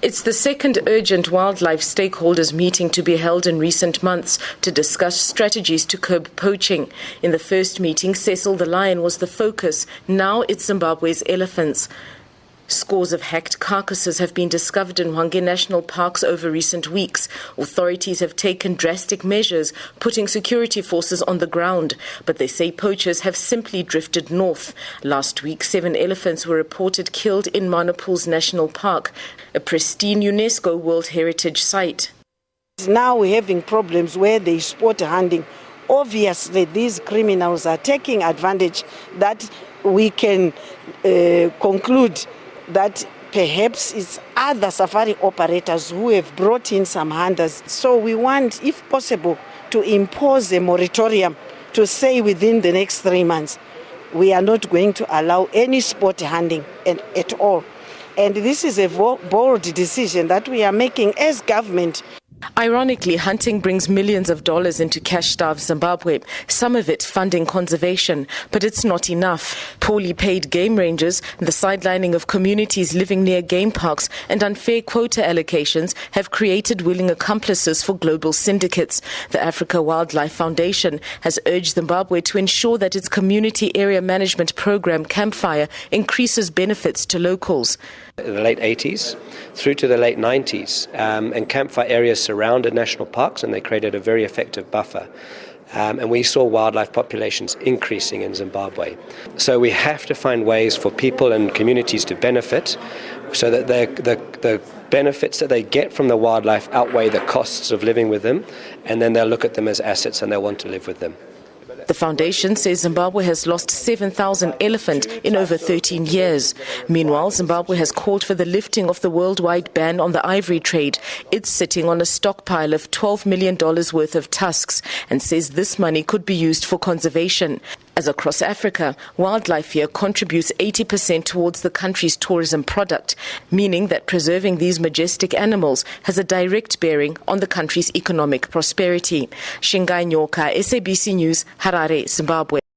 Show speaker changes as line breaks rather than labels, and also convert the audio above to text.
It's the second urgent wildlife stakeholders meeting to be held in recent months to discuss strategies to curb poaching. In the first meeting, Cecil the lion was the focus. Now it's Zimbabwe's elephants. Scores of hacked carcasses have been discovered in Hwange National Parks over recent weeks. Authorities have taken drastic measures, putting security forces on the ground, but they say poachers have simply drifted north. Last week, 7 elephants were reported killed in Manapul's National Park, a pristine UNESCO World Heritage Site.
Now we're having problems where they sport hunting. Obviously, these criminals are taking advantage that we can conclude that perhaps it's other safari operators who have brought in some hunters. So we want, if possible, to impose a moratorium to say within the next 3 months, we are not going to allow any sport hunting at all. And this is a bold decision that we are making as government.
Ironically, hunting brings millions of dollars into cash-starved Zimbabwe, some of it funding conservation, but it's not enough. Poorly paid game rangers, the sidelining of communities living near game parks, and unfair quota allocations have created willing accomplices for global syndicates. The Africa Wildlife Foundation has urged Zimbabwe to ensure that its community area management program, Campfire, increases benefits to locals.
In the late 80s through to the late 90s, and campfire areas surrounded national parks, and they created a very effective buffer. And we saw wildlife populations increasing in Zimbabwe. So we have to find ways for people and communities to benefit so that the benefits that they get from the wildlife outweigh the costs of living with them, and then they'll look at them as assets and they'll want to live with them.
The foundation says Zimbabwe has lost 7,000 elephant in over 13 years. Meanwhile, Zimbabwe has called for the lifting of the worldwide ban on the ivory trade. It's sitting on a stockpile of $12 million worth of tusks and says this money could be used for conservation. As across Africa, wildlife here contributes 80% towards the country's tourism product, meaning that preserving these majestic animals has a direct bearing on the country's economic prosperity. Shingai Nyoka, SABC News, Harare, Zimbabwe.